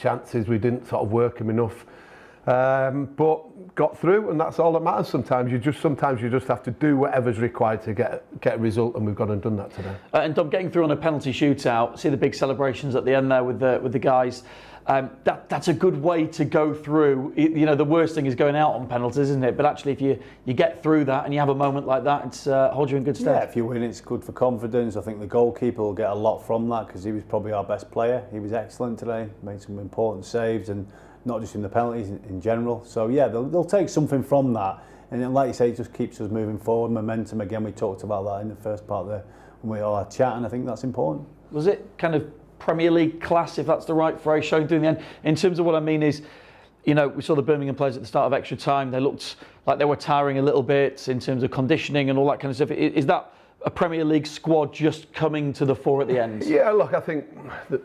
chances, we didn't sort of work them enough. But got through, and that's all that matters. Sometimes you just have to do whatever's required to get a result, and we've gone and done that today. And Dom, getting through on a penalty shootout, see the big celebrations at the end there with the guys. That's a good way to go through. You know, the worst thing is going out on penalties, isn't it? But actually, if you get through that and you have a moment like that, it's holds you in good stead. Yeah, if you win, it's good for confidence. I think the goalkeeper will get a lot from that because he was probably our best player. He was excellent today, made some important saves, and not just in the penalties, in general. So yeah, they'll take something from that. And then, like you say, it just keeps us moving forward. Momentum, again, we talked about that in the first part there when we all had chat, and I think that's important. Was it kind of Premier League class, if that's the right phrase, showing through in the end? In terms of what I mean is, you know, we saw the Birmingham players at the start of extra time. They looked like they were tiring a little bit in terms of conditioning and all that kind of stuff. Is that a Premier League squad just coming to the fore at the end? Yeah, look, I think,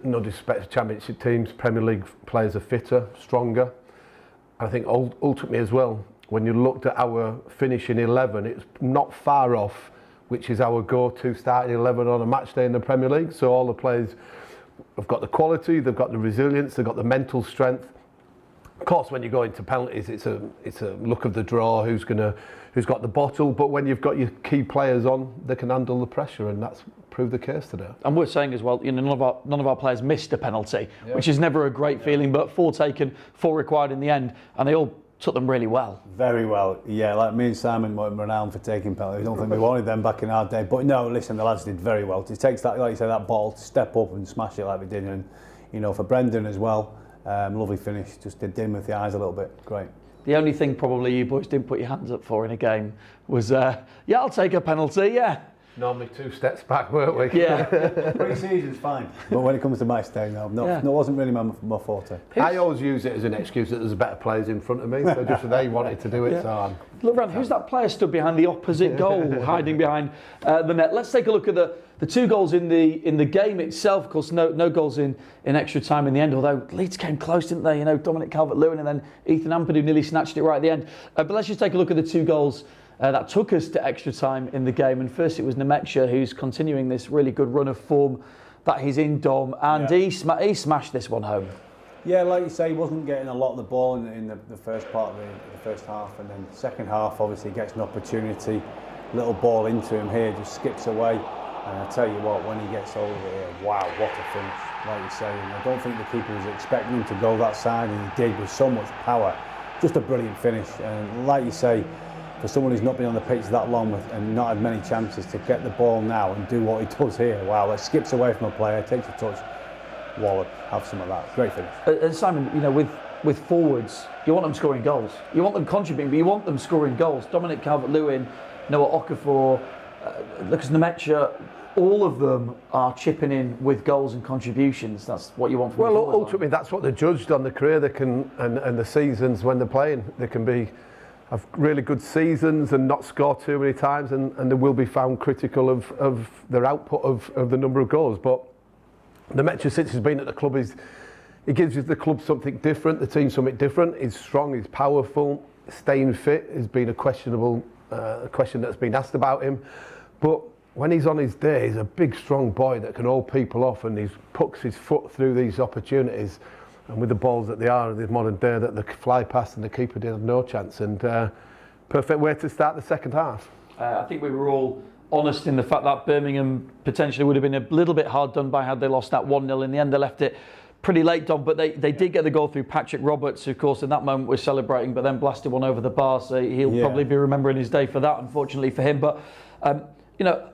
no disrespect to Championship teams, Premier League players are fitter, stronger. I think ultimately as well, when you looked at our finish in 11, it's not far off, which is our go-to starting 11 on a match day in the Premier League. So all the players have got the quality, they've got the resilience, they've got the mental strength. Of course, when you go into penalties, it's a look of the draw, who's got the bottle. But when you've got your key players on, they can handle the pressure, and that's proved the case today. And we're saying as well, you know, none of our players missed a penalty, which is never a great feeling. But 4 taken, 4 required in the end, and they all took them really well. Very well, yeah. Like me and Simon weren't renowned for taking penalties. I don't think we wanted them back in our day. But no, listen, the lads did very well. It takes that, like you say, that ball to step up and smash it like we did, and you know, for Brendan as well. Lovely finish, just did dim with the eyes a little bit. Great. The only thing probably you boys didn't put your hands up for in a game was, yeah, I'll take a penalty, yeah. Normally 2 steps back, weren't we? Yeah. Pre-season's fine. But when it comes to match day, no, it wasn't really my forte. I always use it as an excuse that there's better players in front of me, so just they wanted to do it, so Look around, who's that player stood behind the opposite goal, hiding behind the net? Let's take a look at the 2 goals in the game itself. Of course, no goals in extra time in the end, although Leeds came close, didn't they? You know, Dominic Calvert-Lewin and then Ethan Ampadu nearly snatched it right at the end. But let's just take a look at the 2 goals that took us to extra time in the game. And first it was Nemecha, who's continuing this really good run of form that he's in, Dom, and he smashed this one home. Yeah, like you say, he wasn't getting a lot of the ball in the first part of the first half, and then the second half obviously gets an opportunity, little ball into him here, just skips away, and I tell you what, when he gets over here, wow, what a finish, like you say. And I don't think the keeper was expecting him to go that side, and he did with so much power. Just a brilliant finish, and like you say, for someone who's not been on the pitch that long and not had many chances, to get the ball now and do what he does here, wow, it skips away from a player, takes a touch, wallop, have some of that. Great finish. And Simon, you know, with forwards, you want them scoring goals. You want them contributing, but you want them scoring goals. Dominic Calvert-Lewin, Noah Okafor, Lucas Nemecha, all of them are chipping in with goals and contributions. That's what you want from the forward line. Ultimately, that's what they're judged on, the career they can and the seasons when they're playing. They can have really good seasons and not score too many times, and they will be found critical of their output of the number of goals. But Nemecha, since he's been at the club, he gives the club something different, the team something different. He's strong, he's powerful, staying fit has been a question that's been asked about him. But when he's on his day, he's a big, strong boy that can hold people off, and he pucks his foot through these opportunities. And with the balls that they are in this modern day, that the fly past and the keeper did have no chance. And perfect way to start the second half. I think we were all honest in the fact that Birmingham potentially would have been a little bit hard done by had they lost that 1-0 in the end. They left it pretty late, Dom, but they did get the goal through Patrick Roberts, who of course in that moment was celebrating, but then blasted one over the bar, so he'll probably be remembering his day for that, unfortunately for him. But you know,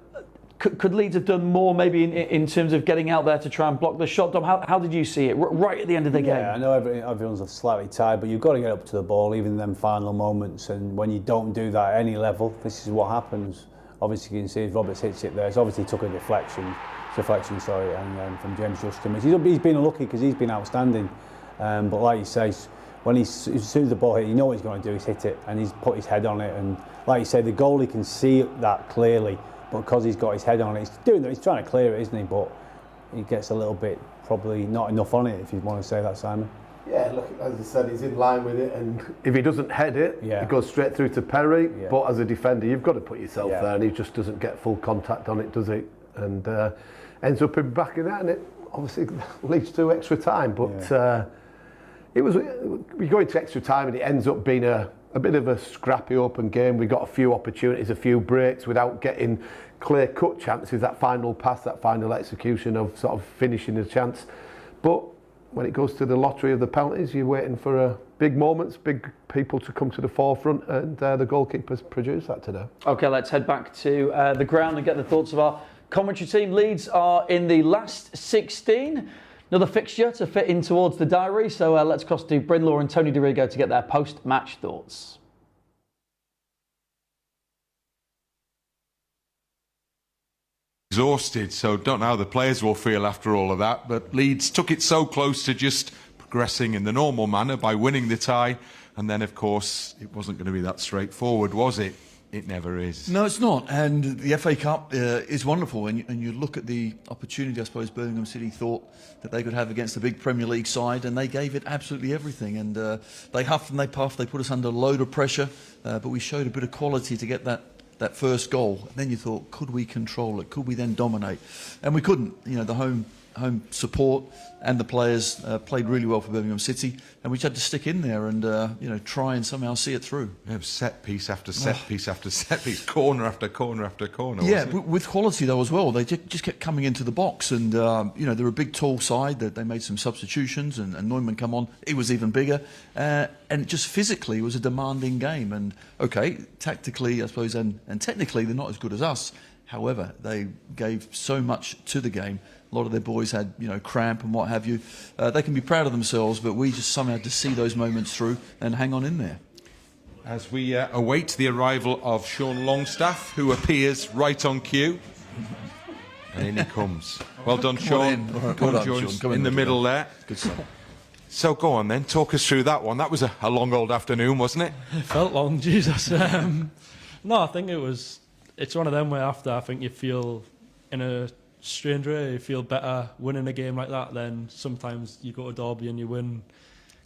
could Leeds have done more maybe in terms of getting out there to try and block the shot? Dom, how did you see it right at the end of the game? Yeah, I know everyone's slightly tired, but you've got to get up to the ball even in them final moments, and when you don't do that at any level, this is what happens. Obviously you can see if Roberts hits it there, it's obviously took a deflection, and from James Justin. He's been unlucky because he's been outstanding, but like you say, as soon as the ball hit, you know what he's going to do, he's hit it, and he's put his head on it, and like you say, the goalie can see that clearly, but because he's got his head on it, he's doing that, he's trying to clear it, isn't he? But he gets a little bit, probably not enough on it, if you want to say that, Simon. Yeah, look, as I said, he's in line with it, and if he doesn't head it, it goes straight through to Perry. Yeah. But as a defender, you've got to put yourself there, and he just doesn't get full contact on it, does he? And ends up in back in that, and it obviously leads to extra time. But we go into extra time and it ends up being a bit of a scrappy open game. We got a few opportunities, a few breaks without getting clear-cut chances, that final pass, that final execution of sort of finishing the chance. But when it goes to the lottery of the penalties, you're waiting for big moments, big people to come to the forefront, and the goalkeepers produced that today. OK, let's head back to the ground and get the thoughts of our commentary team. Leeds are in the last 16. Another fixture to fit in towards the diary. So let's cross to Bryn Law and Tony DeRigo to get their post-match thoughts. Exhausted, so don't know how the players will feel after all of that, but Leeds took it so close to just progressing in the normal manner by winning the tie, and then of course it wasn't going to be that straightforward, was it? It never is. No, it's not. And the FA Cup is wonderful. And you look at the opportunity, I suppose, Birmingham City thought that they could have against the big Premier League side, and they gave it absolutely everything. And they huffed and they puffed. They put us under a load of pressure, but we showed a bit of quality to get that first goal. And then you thought, could we control it? Could we then dominate? And we couldn't. You know, the home support and the players played really well for Birmingham City, and we just had to stick in there and try and somehow see it through. Yeah, set piece after set piece after set piece, corner after corner after corner. Yeah, with quality though as well. They just kept coming into the box, and they're a big tall side. That they made some substitutions, and Neumann come on. He was even bigger, and just physically it was a demanding game. And okay, tactically I suppose and technically they're not as good as us. However, they gave so much to the game. A lot of their boys had, cramp and what have you. They can be proud of themselves, but we just somehow had to see those moments through and hang on in there. As we await the arrival of Sean Longstaff, who appears right on cue. And in he comes. Well done, Sean. Come on, Sean. In the middle there. Good stuff. So go on then, talk us through that one. That was a long old afternoon, wasn't it? It felt long, Jesus. No, I think it's one of them where after I think you feel in a strange way, you feel better winning a game like that than sometimes you go to Derby and you win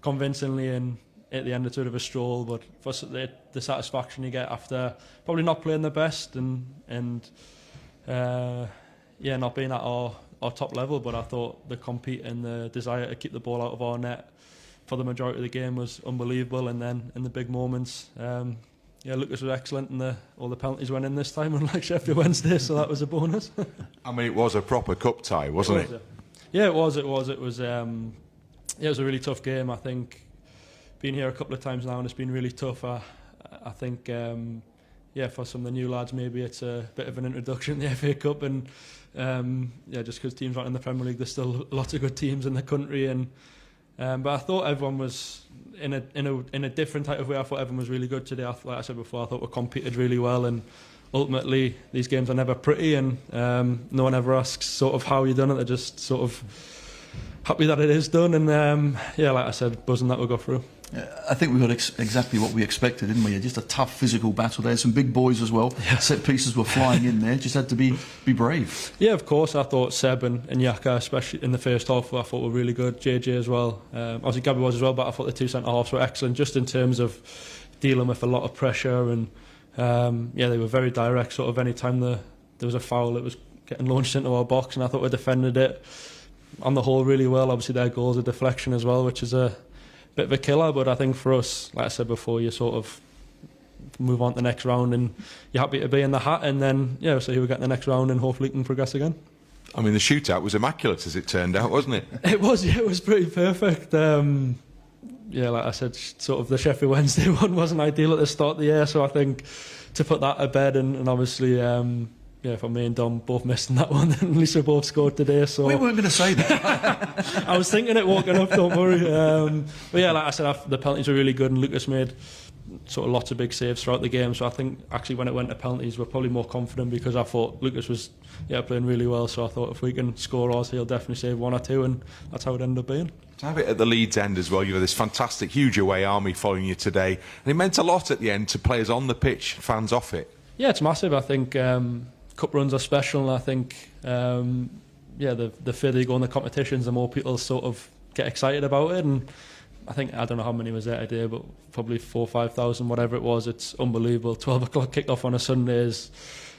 convincingly and at the end it's sort of a stroll. But for the satisfaction you get after probably not playing the best and not being at our top level, but I thought the compete and the desire to keep the ball out of our net for the majority of the game was unbelievable. And then in the big moments, Lucas was excellent, and all the penalties went in this time, unlike Sheffield Wednesday, so that was a bonus. I mean, it was a proper cup tie, wasn't it? Yeah, it was. It was a really tough game. I think being here a couple of times now, and it's been really tough. I think, for some of the new lads, maybe it's a bit of an introduction to the FA Cup, and just because teams aren't in the Premier League, there's still lots of good teams in the country, and but I thought everyone was in a different type of way. I thought everyone was really good today. Like I said before, I thought we competed really well, and ultimately these games are never pretty, and no one ever asks sort of how you done it. They're just sort of happy that it is done, and like I said, buzzing that we'll go through. I think we got exactly what we expected, didn't we? Just a tough physical battle there. Some big boys as well. Yeah. Set pieces were flying in there. Just had to be brave. Yeah, of course. I thought Seb and Yaka, especially in the first half, I thought were really good. JJ as well. Obviously Gabby was as well, but I thought the two centre halves were excellent, just in terms of dealing with a lot of pressure, and they were very direct. Sort of any time there was a foul, it was getting launched into our box, and I thought we defended it on the whole really well. Obviously their goals a deflection as well, which is a bit of a killer, but I think for us, like I said before, you sort of move on to the next round and you're happy to be in the hat, and then so we get the next round and hopefully can progress again. I mean, the shootout was immaculate as it turned out, wasn't it? It was pretty perfect. Like I said, sort of the Sheffield Wednesday one wasn't ideal at the start of the year, so I think to put that to bed, and obviously for me and Dom both missed in that one, and at least we both scored today. So we weren't going to say that. I was thinking it walking up, don't worry. But like I said, the penalties were really good, and Lucas made sort of lots of big saves throughout the game. So I think actually when it went to penalties, we're probably more confident, because I thought Lucas was playing really well. So I thought if we can score ours, he'll definitely save one or two, and that's how it ended up being. To have it at the Leeds end as well, you have this fantastic, huge away army following you today, and it meant a lot at the end to players on the pitch, fans off it. Yeah, it's massive. I think cup runs are special, and I think the further you go in the competitions, the more people sort of get excited about it. And I think, I don't know how many was there today, but probably 4,000 or 5,000, whatever it was. It's unbelievable. 12 o'clock kick-off on a Sunday is,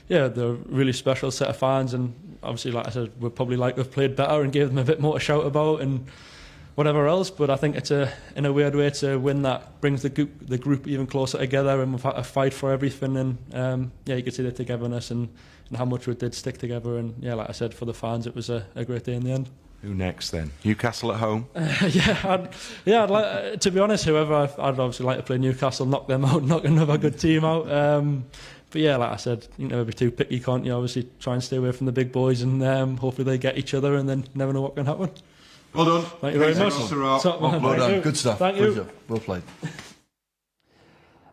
they're a really special set of fans, and obviously, like I said, we've played better and gave them a bit more to shout about, and whatever else. But I think it's in a weird way to win that brings the group even closer together, and we've had to fight for everything. And you could see the togetherness and how much we did stick together. And yeah, like I said, for the fans, it was a great day in the end. Who next then? Newcastle at home? I'd like, to be honest, whoever, I'd obviously like to play Newcastle, knock them out, knock another good team out. But yeah, like I said, you can never be too picky, can't you? Obviously, try and stay away from the big boys, and hopefully they get each other, and then never know what can happen. Well done. Thank you very much. Well done. Good stuff. Thank you. Well played.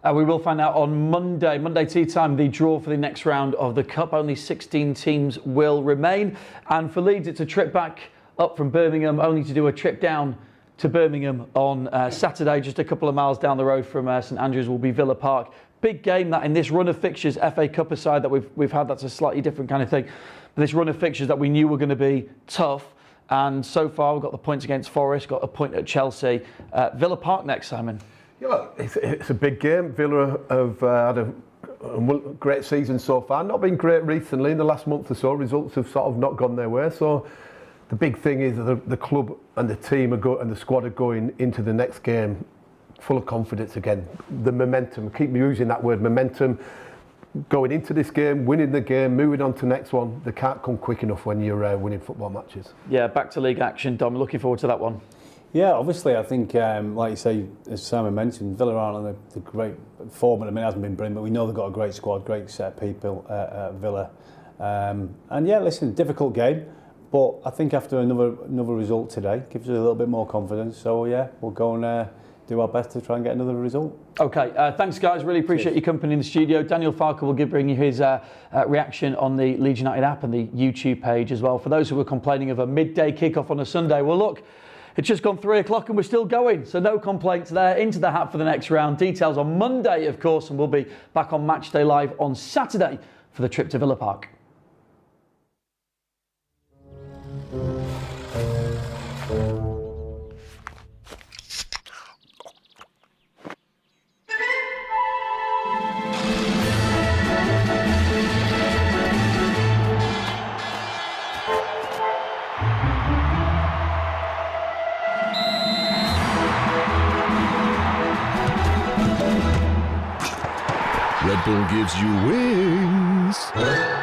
We will find out on Monday tea time, the draw for the next round of the Cup. Only 16 teams will remain. And for Leeds, it's a trip back up from Birmingham, only to do a trip down to Birmingham on Saturday. Just a couple of miles down the road from St Andrews will be Villa Park. Big game that in this run of fixtures, FA Cup aside that we've had, that's a slightly different kind of thing. But this run of fixtures that we knew were going to be tough. And so far, we've got the points against Forest, got a point at Chelsea. Villa Park next, Simon. Yeah, well, it's a big game. Villa have had a great season so far. Not been great recently. In the last month or so, results have sort of not gone their way. So the big thing is that the club and the team and the squad are going into the next game full of confidence again. The momentum, keep using that word, momentum. Going into this game, winning the game, moving on to the next one. They can't come quick enough when you're winning football matches. Yeah, back to league action, Dom. Looking forward to that one. Yeah, obviously, I think, like you say, as Simon mentioned, Villa aren't on the great form at the minute, hasn't been brilliant, but we know they've got a great squad, great set of people at Villa. And yeah, listen, difficult game, but I think after another result today, gives us a little bit more confidence. So yeah, we'll go and do our best to try and get another result. Okay, thanks guys, really appreciate your company in the studio. Daniel Farker will bring you his reaction on the Leeds United app and the YouTube page as well. For those who were complaining of a midday kickoff on a Sunday, well look, it's just gone 3 o'clock and we're still going, so no complaints there. Into the hat for the next round. Details on Monday, of course, and we'll be back on Matchday Live on Saturday for the trip to Villa Park. Red Bull gives you wings.